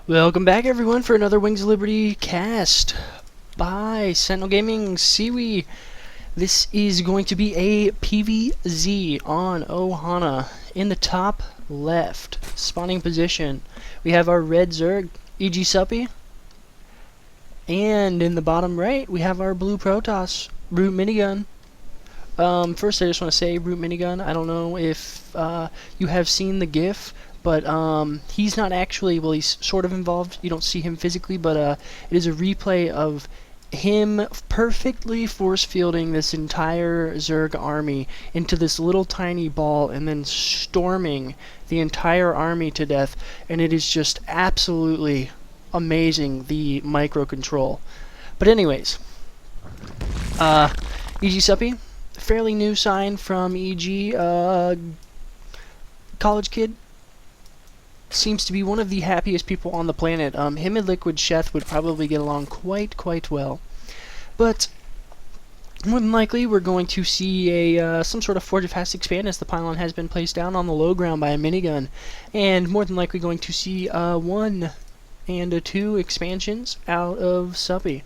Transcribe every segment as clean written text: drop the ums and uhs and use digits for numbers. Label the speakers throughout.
Speaker 1: Welcome back, everyone, for another Wings of Liberty cast by Sentinel Gaming Siwi. This is going to be a PvZ on Ohana. In the top left spawning position, we have our red Zerg, EGSuppy, and in the bottom right, we have our blue Protoss, RootMinigun. First, I just want to say, RootMinigun, I don't know if you have seen the GIF, but he's not actually, well, he's sort of involved. You don't see him physically, but it is a replay of him perfectly force fielding this entire Zerg army into this little tiny ball and then storming the entire army to death, and it is just absolutely amazing, the micro control. But anyways, EGSuppy, fairly new sign from EG, college kid. Seems to be one of the happiest people on the planet. Him and Liquid Sheth would probably get along quite well. But more than likely, we're going to see a some sort of Forge of Fast expand as the pylon has been placed down on the low ground by a minigun, and more than likely going to see 1 and 2 expansions out of Suppy.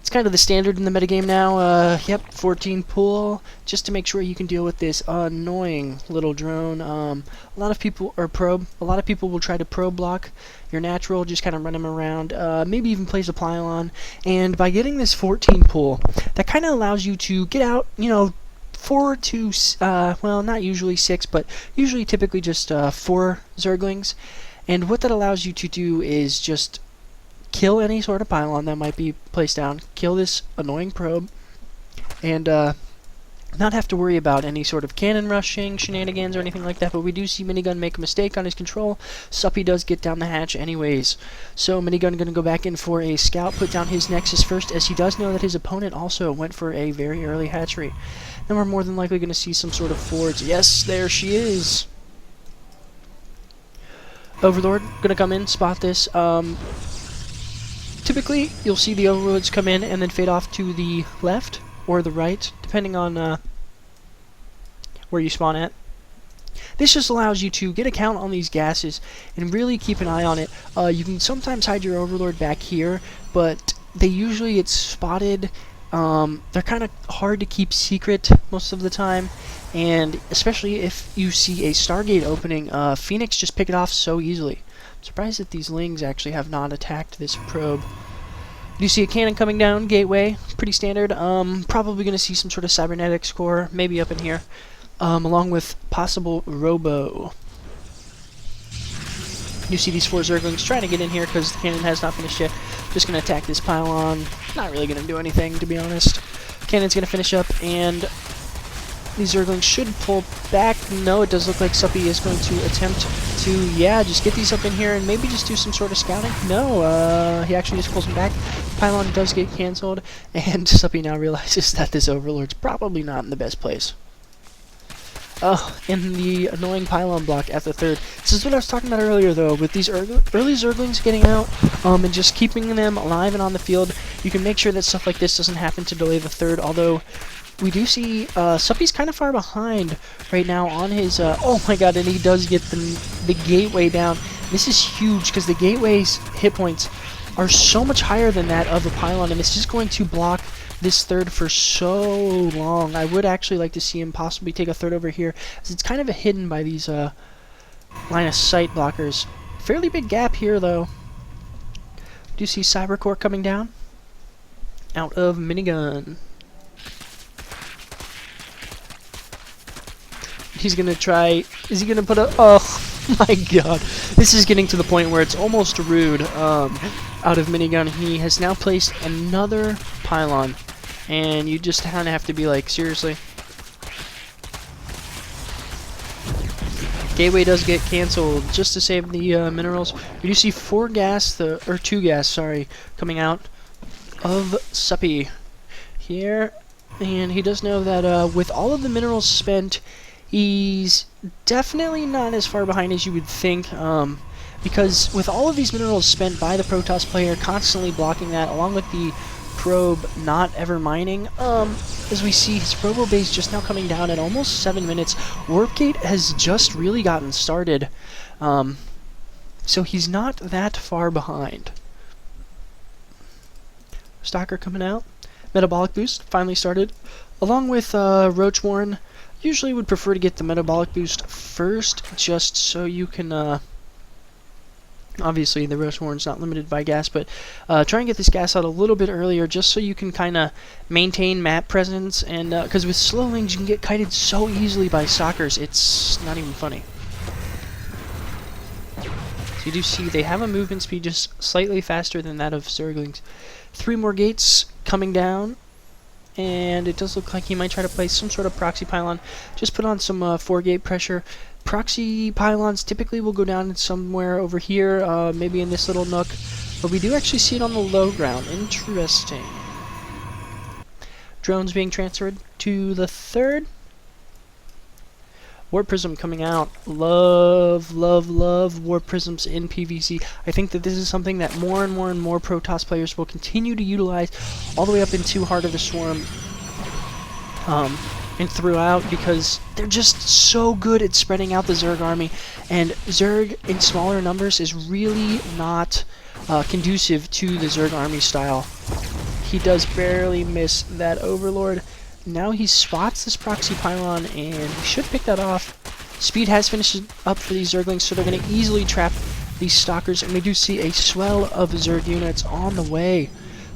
Speaker 1: It's kind of the standard in the metagame now. Yep, 14 pool, just to make sure you can deal with this annoying little drone. A lot of people will try to probe block your natural, just kind of run him around, maybe even place a pylon. And by getting this 14 pool, that kind of allows you to get out, 4 to, well, not usually 6, but usually typically just 4 Zerglings. And what that allows you to do is just kill any sort of pylon that might be placed down, kill this annoying probe, and not have to worry about any sort of cannon rushing, shenanigans, or anything like that. But we do see Minigun make a mistake on his control. Suppy does get down the hatch anyways. So Minigun going to go back in for a scout, put down his Nexus first, as he does know that his opponent also went for a very early hatchery. Then we're more than likely going to see some sort of forge. Yes, there she is. Overlord going to come in, spot this. Typically, you'll see the overlords come in and then fade off to the left or the right, depending on where you spawn at. This just allows you to get a count on these gases and really keep an eye on it. You can sometimes hide your overlord back here, but they usually get spotted. They're kind of hard to keep secret most of the time, and especially if you see a Stargate opening, Phoenix just pick it off so easily. Surprised that these Lings actually have not attacked this probe. You see a cannon coming down, gateway, pretty standard. Probably going to see some sort of cybernetics core, maybe up in here, along with possible robo. You see these 4 Zerglings trying to get in here because the cannon has not finished yet. Just going to attack this pylon. Not really going to do anything, to be honest. Cannon's going to finish up, and these Zerglings should pull back. No, it does look like Suppy is going to attempt to, yeah, just get these up in here and maybe just do some sort of scouting. No, he actually just pulls them back. Pylon does get cancelled, and Suppy now realizes that this Overlord's probably not in the best place. Oh, and the annoying pylon block at the 3rd. This is what I was talking about earlier, though, with these early Zerglings getting out, and just keeping them alive and on the field. You can make sure that stuff like this doesn't happen to delay the 3rd, although we do see Suppy's kind of far behind right now on his, oh my god, and he does get the gateway down. This is huge because the gateway's hit points are so much higher than that of a pylon, and it's just going to block this 3rd for so long. I would actually like to see him possibly take a 3rd over here, as it's kind of hidden by these line of sight blockers. Fairly big gap here, though. Do you see Cybercore coming down? Out of Minigun. He's gonna try, is he gonna put a, oh my god, this is getting to the point where it's almost rude. Out of Minigun, he has now placed another pylon, and you just kind of have to be like, seriously? Gateway does get cancelled just to save the minerals. You do see 2 gas, sorry, coming out of Suppy here, and he does know that with all of the minerals spent, he's definitely not as far behind as you would think, because with all of these minerals spent by the Protoss player, constantly blocking that, along with the probe not ever mining, as we see his robo base just now coming down at almost 7 minutes. Warp Gate has just really gotten started. So he's not that far behind. Stalker coming out. Metabolic boost finally started. Along with Roach Warren, usually would prefer to get the metabolic boost first, just so you can, obviously the Roach Warren's not limited by gas, but try and get this gas out a little bit earlier, just so you can kind of maintain map presence, and because with slowlings you can get kited so easily by stalkers, it's not even funny. So you do see they have a movement speed just slightly faster than that of Zerglings. 3 more gates coming down, and it does look like he might try to place some sort of proxy pylon. Just put on some 4-gate pressure. Proxy pylons typically will go down somewhere over here, maybe in this little nook, but we do actually see it on the low ground. Interesting. Drones being transferred to the 3rd. Warp Prism coming out. Love, love, love Warp Prisms in PvC. I think that this is something that more and more and more Protoss players will continue to utilize all the way up into Heart of the Swarm and throughout, because they're just so good at spreading out the Zerg army, and Zerg in smaller numbers is really not conducive to the Zerg army style. He does barely miss that Overlord. Now he spots this proxy pylon, and he should pick that off. Speed has finished up for these Zerglings, so they're going to easily trap these stalkers, and we do see a swell of Zerg units on the way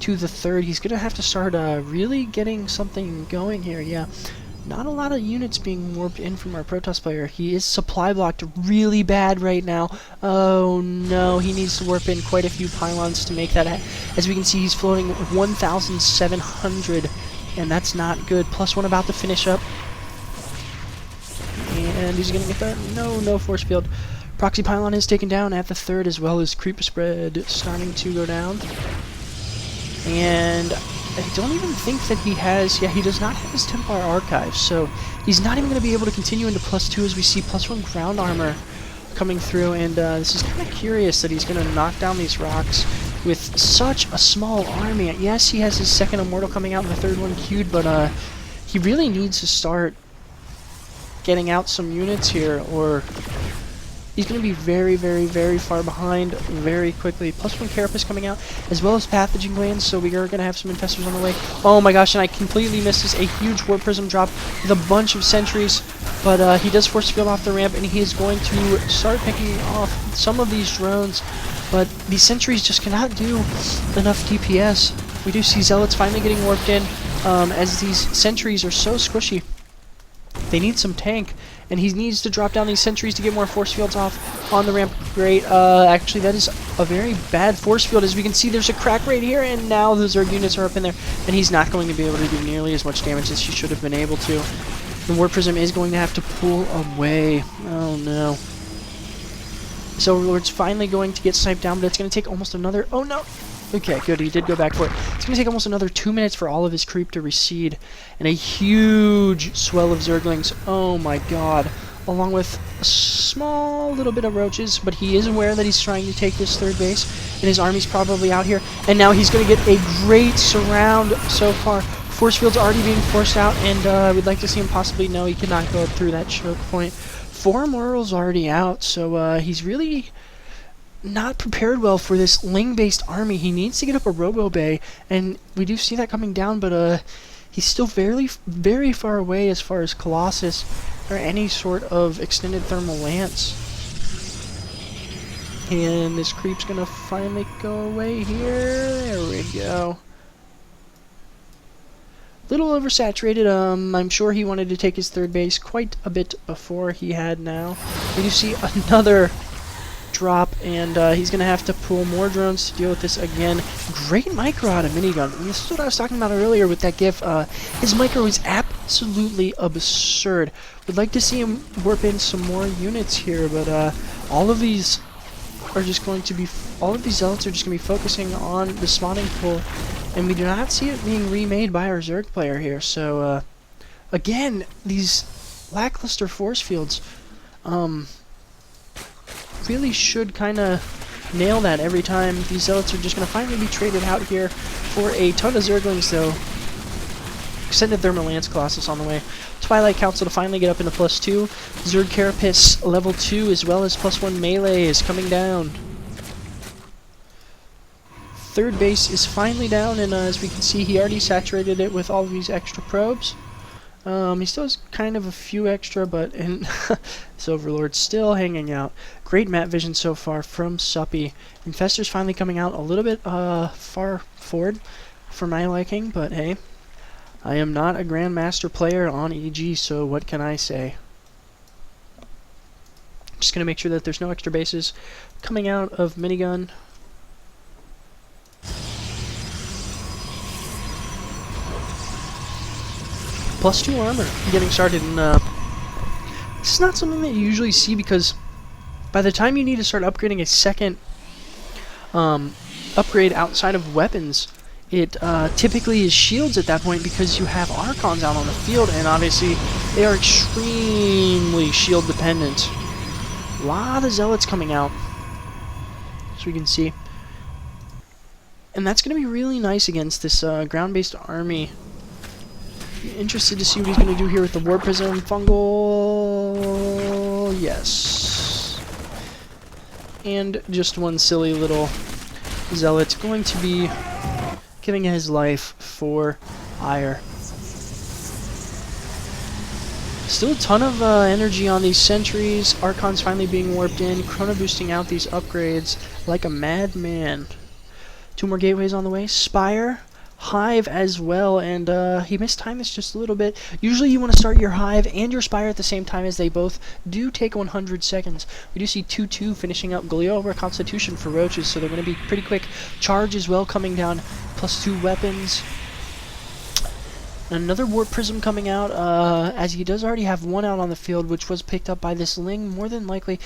Speaker 1: to the 3rd. He's going to have to start really getting something going here. Yeah, not a lot of units being warped in from our Protoss player. He is supply blocked really bad right now. Oh no, he needs to warp in quite a few pylons to make that. As we can see, he's floating 1,700. And that's not good. +1 about to finish up. And he's going to get that. No force field. Proxy pylon is taken down at the 3rd, as well as creep spread starting to go down. And I don't even think that he has... Yeah, he does not have his Templar archive, so he's not even going to be able to continue into +2, as we see +1 ground armor coming through. And this is kind of curious that he's going to knock down these rocks with such a small army. Yes, he has his 2nd Immortal coming out and the 3rd one queued, but he really needs to start getting out some units here, or he's going to be very, very, very far behind very quickly. +1 Carapace coming out, as well as Pathogen Glands, so we are going to have some Infestors on the way. Oh my gosh, and I completely missed this. A huge Warp Prism drop with a bunch of sentries, but he does force field off the ramp, and he is going to start picking off some of these drones. But these sentries just cannot do enough DPS. We do see Zealots finally getting warped in, as these sentries are so squishy. They need some tank, and he needs to drop down these sentries to get more force fields off on the ramp. Great. Actually, that is a very bad force field. As we can see, there's a crack right here, and now the Zerg units are up in there, and he's not going to be able to do nearly as much damage as he should have been able to. The Warp Prism is going to have to pull away. Oh no. So Overlord's finally going to get sniped down, but it's going to take almost another... Oh no! Okay, good, he did go back for it. It's going to take almost another 2 minutes for all of his creep to recede, and a huge swell of Zerglings. Oh my god. Along with a small little bit of roaches, but he is aware that he's trying to take this 3rd base, and his army's probably out here, and now he's going to get a great surround so far. Force field's already being forced out, and we'd like to see him possibly... No, he cannot go up through that choke point. 4 morals already out, so he's really not prepared well for this Ling-based army. He needs to get up a Robo Bay, and we do see that coming down, but he's still very, very far away as far as Colossus or any sort of extended thermal lance. And this creep's gonna finally go away here. There we go. Little oversaturated. I'm sure he wanted to take his 3rd base quite a bit before he had now. We do see another drop, and he's going to have to pull more drones to deal with this again. Great micro out of Minigun. This is what I was talking about earlier with that GIF. His micro is absolutely absurd. Would like to see him warp in some more units here, but all of these are just going to be... All of these Zealots are just going to be focusing on the spawning pool, and we do not see it being remade by our Zerg player here. So, again, these lackluster force fields really should kind of nail that every time. These Zealots are just going to finally be traded out here for a ton of Zerglings, though. Extended Thermal Lance Colossus on the way. Twilight Council to finally get up into +2. Zerg Carapace level 2 as well as +1 melee is coming down. Third base is finally down, and as we can see, he already saturated it with all of these extra probes. He still has kind of a few extra, but this Overlord's still hanging out. Great map vision so far from Suppy. Infestor's finally coming out a little bit far forward for my liking, but hey, I am not a Grandmaster player on EG, so what can I say? Just gonna make sure that there's no extra bases coming out of Minigun. +2 armor getting started, and this is not something that you usually see, because by the time you need to start upgrading a second upgrade outside of weapons, it typically is shields at that point, because you have Archons out on the field, and obviously they are extremely shield dependent. A lot of Zealots coming out, as we can see. And that's going to be really nice against this ground-based army. Interested to see what he's going to do here with the Warp Prism. Fungal... yes. And just one silly little Zealot going to be giving his life for ire. Still a ton of energy on these sentries. Archons finally being warped in. Chrono boosting out these upgrades like a madman. 2 more gateways on the way. Spire, Hive as well, and he mistimed this just a little bit. Usually you want to start your Hive and your Spire at the same time, as they both do take 100 seconds. We do see 2-2 finishing up Galil over Constitution for Roaches, so they're going to be pretty quick. Charge as well coming down, +2 weapons. Another Warp Prism coming out, as he does already have one out on the field, which was picked up by this Ling, more than likely.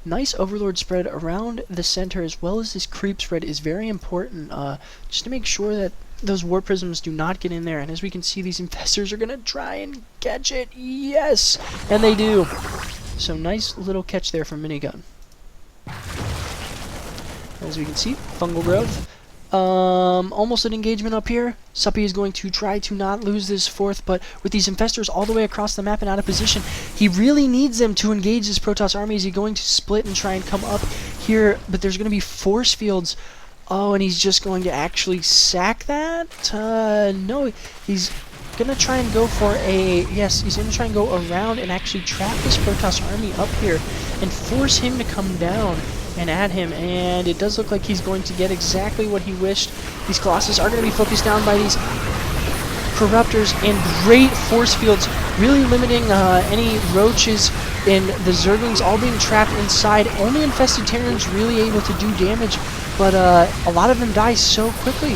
Speaker 1: Nice Overlord spread around the center, as well as this creep spread is very important, just to make sure that those Warp Prisms do not get in there. And as we can see, these Infestors are going to try and catch it. Yes! And they do. So nice little catch there from Minigun. As we can see, Fungal Growth. Almost an engagement up here. Suppy is going to try to not lose this fourth, but with these Infestors all the way across the map and out of position, he really needs them to engage this Protoss army. Is he going to split and try and come up here? But there's going to be force fields. Oh, and he's just going to actually sack that? No, he's going to try and go for a... yes, he's going to try and go around and actually trap this Protoss army up here and force him to come down and at him, and it does look like he's going to get exactly what he wished. These Colossus are going to be focused down by these Corruptors, and great force fields, really limiting any Roaches and the Zerglings all being trapped inside. Only Infested Terrans really able to do damage, but a lot of them die so quickly.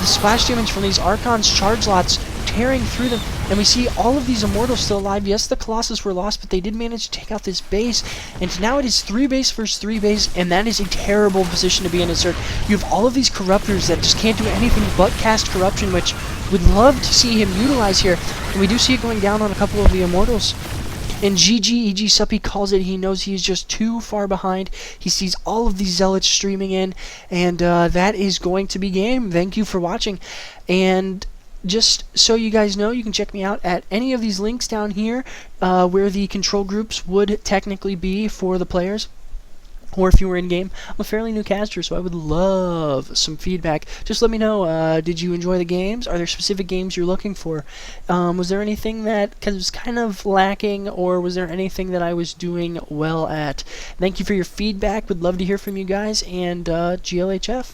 Speaker 1: The splash damage from these Archons charge lots tearing through them, and we see all of these Immortals still alive. Yes, the Colossus were lost, but they did manage to take out this base, and now it is 3 base versus 3 base, and that is a terrible position to be in, Zerg. You have all of these Corruptors that just can't do anything but cast Corruption, which we'd love to see him utilize here, and we do see it going down on a couple of the Immortals. And EGSuppy calls it. He knows he's just too far behind. He sees all of these Zealots streaming in, and that is going to be game. Thank you for watching, and just so you guys know, you can check me out at any of these links down here where the control groups would technically be for the players, or if you were in game. I'm a fairly new caster, so I would love some feedback. Just let me know, did you enjoy the games? Are there specific games you're looking for? Was there anything that was kind of lacking, or was there anything that I was doing well at? Thank you for your feedback. Would love to hear from you guys, and GLHF.